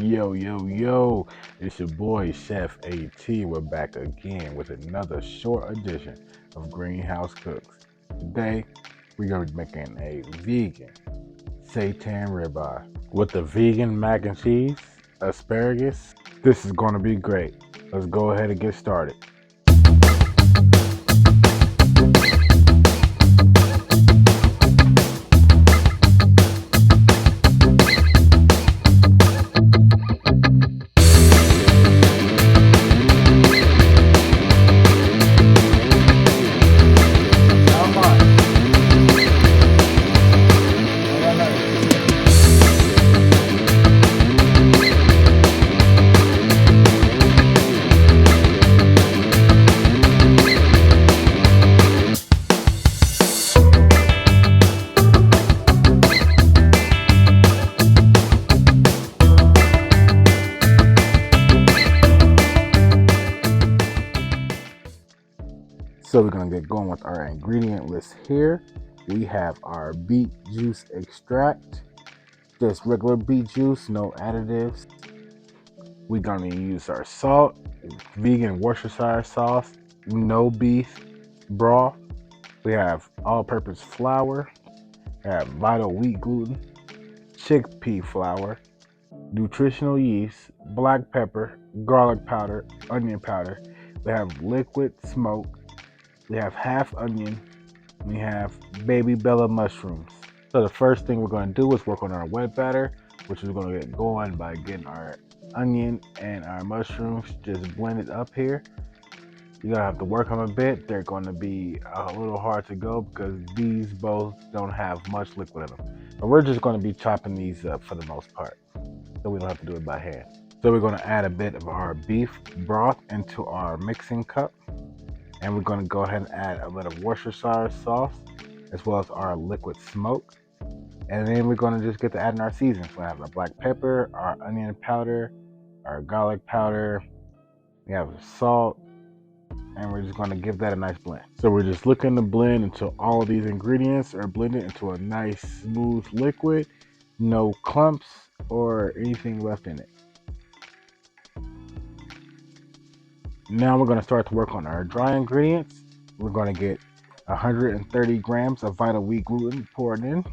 Yo, yo, yo, it's your boy Chef AT. We're back again with another short edition of Greenhouse Cooks. Today, we're going to be making a vegan Seitan ribeye with the vegan mac and cheese, asparagus. This is going to be great. Let's go ahead and get started. So we're gonna get going with our ingredient list here. We have our beet juice extract, just regular beet juice, no additives. We're gonna use our salt, vegan Worcestershire sauce, no beef broth. We have all-purpose flour, we have vital wheat gluten, chickpea flour, nutritional yeast, black pepper, garlic powder, onion powder. We have liquid smoke. We have half onion. We have baby bella mushrooms. So the first thing we're going to do is work on our wet batter, which is going to get going by getting our onion and our mushrooms just blended up here. You're going to have to work them a bit. They're going to be a little hard to go because these both don't have much liquid in them. But we're just going to be chopping these up for the most part, so we don't have to do it by hand. So we're going to add a bit of our beef broth into our mixing cup. And we're going to go ahead and add a bit of Worcestershire sauce as well as our liquid smoke. And then we're going to just get to adding our seasons. We have our black pepper, our onion powder, our garlic powder. We have salt, and we're just going to give that a nice blend. So we're just looking to blend until all of these ingredients are blended into a nice smooth liquid, no clumps or anything left in it. Now we're going to start to work on our dry ingredients. We're going to get 130 grams of vital wheat gluten poured in.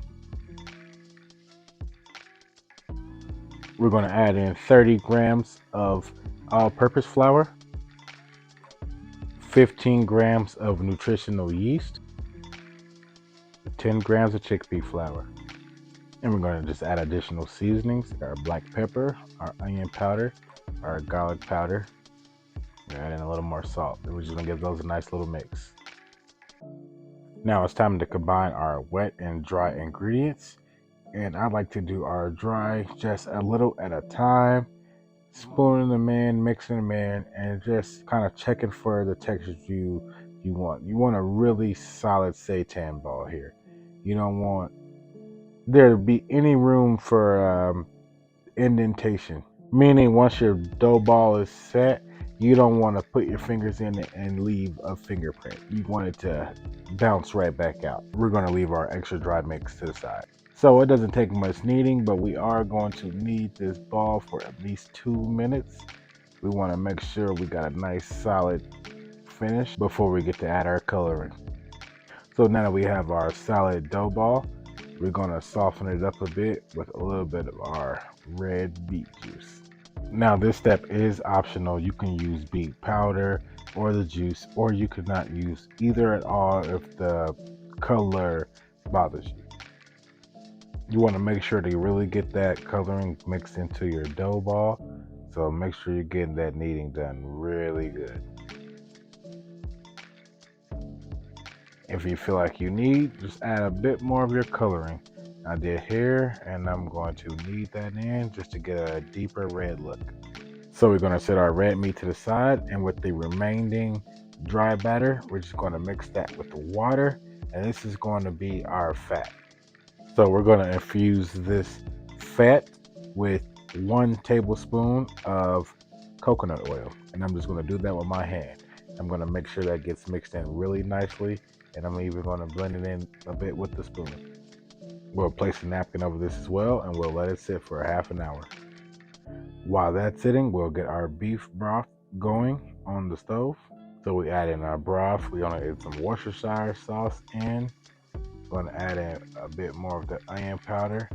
We're going to add in 30 grams of all-purpose flour, 15 grams of nutritional yeast, 10 grams of chickpea flour. And we're going to just add additional seasonings, our black pepper, our onion powder, our garlic powder. We're adding a little more salt. We're just going to give those a nice little mix. Now it's time to combine our wet and dry ingredients. And I like to do our dry just a little at a time, spooning them in, mixing them in, and just kind of checking for the textures you want. You want a really solid seitan ball here. You don't want there to be any room for indentation. Meaning once your dough ball is set, you don't want to put your fingers in it and leave a fingerprint. You want it to bounce right back out. We're going to leave our extra dry mix to the side. So it doesn't take much kneading, but we are going to knead this ball for at least 2 minutes. We want to make sure we got a nice solid finish before we get to add our coloring. So now that we have our solid dough ball, we're going to soften it up a bit with a little bit of our red beet juice. Now this step is optional. You can use beet powder or the juice, or you could not use either at all if the color bothers you. You want to make sure to really get that coloring mixed into your dough ball. So make sure you're getting that kneading done really good. If you feel like you need, just add a bit more of your coloring. I did here, and I'm going to knead that in just to get a deeper red look. So we're going to set our red meat to the side, and with the remaining dry batter, we're just going to mix that with the water, and this is going to be our fat. So we're going to infuse this fat with 1 tablespoon of coconut oil, and I'm just going to do that with my hand. I'm going to make sure that gets mixed in really nicely, and I'm even going to blend it in a bit with the spoon. We'll place a napkin over this as well, and we'll let it sit for a half an hour. While that's sitting, we'll get our beef broth going on the stove. So we add in our broth. We're gonna add some Worcestershire sauce in. We're gonna add in a bit more of the onion powder,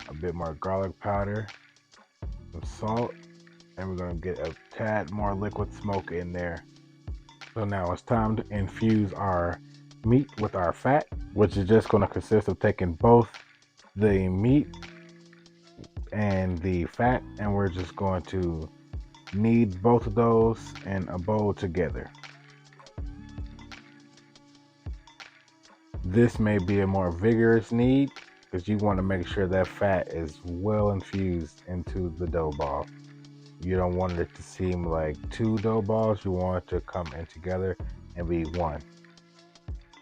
a bit more garlic powder, some salt, and we're gonna get a tad more liquid smoke in there. So now it's time to infuse our meat with our fat, which is just gonna consist of taking both the meat and the fat, and we're just going to knead both of those in a bowl together. This may be a more vigorous knead because you want to make sure that fat is well infused into the dough ball. You don't want it to seem like two dough balls. You want it to come in together and be one.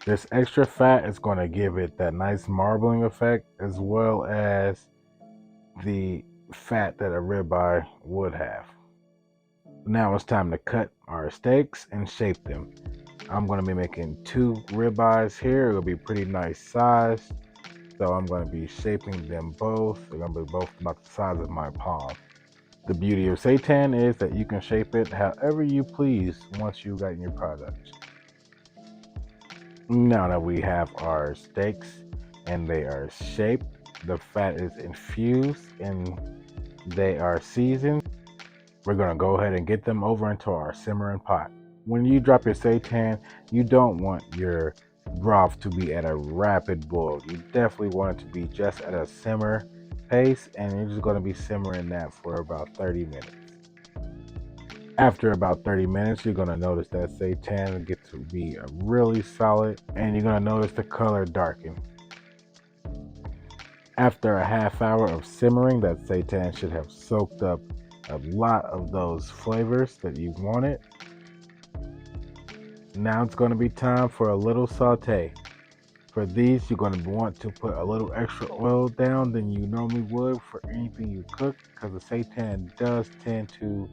This extra fat is going to give it that nice marbling effect, as well as the fat that a ribeye would have. Now it's time to cut our steaks and shape them. I'm going to be making 2 ribeyes here. It'll be pretty nice size. So I'm going to be shaping them both. They're going to be both about the size of my palm. The beauty of Seitan is that you can shape it however you please once you've gotten your product. Now that we have our steaks and they are shaped, the fat is infused and they are seasoned, we're going to go ahead and get them over into our simmering pot. When you drop your seitan, you don't want your broth to be at a rapid boil. You definitely want it to be just at a simmer pace, and you're just going to be simmering that for about 30 minutes. After about 30 minutes, you're going to notice that seitan gets to be really solid, and you're going to notice the color darken. After a half hour of simmering, that seitan should have soaked up a lot of those flavors that you wanted. Now it's going to be time for a little saute. For these, you're going to want to put a little extra oil down than you normally would for anything you cook, because the seitan does tend to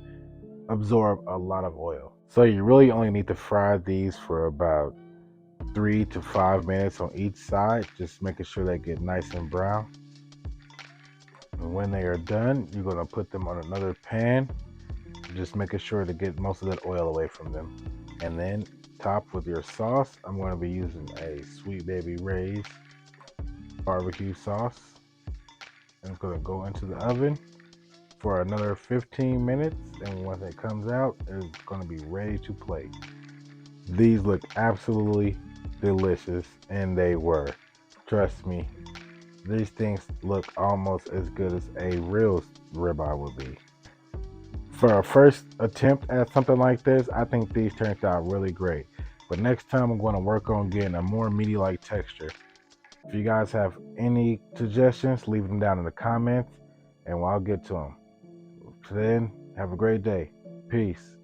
absorb a lot of oil. So you really only need to fry these for about 3 to 5 minutes on each side, just making sure they get nice and brown. And when they are done, you're going to put them on another pan, just making sure to get most of that oil away from them. And then top with your sauce. I'm going to be using a Sweet Baby Ray's barbecue sauce. And it's going to go into the oven for another 15 minutes. And when it comes out, it's going to be ready to plate. These look absolutely delicious, and they were. Trust me, these things look almost as good as a real ribeye would be. For a first attempt at something like this, I think these turned out really great. But next time I'm going to work on getting a more meaty-like texture. If you guys have any suggestions, leave them down in the comments and I'll get to them. Till then, have a great day. Peace.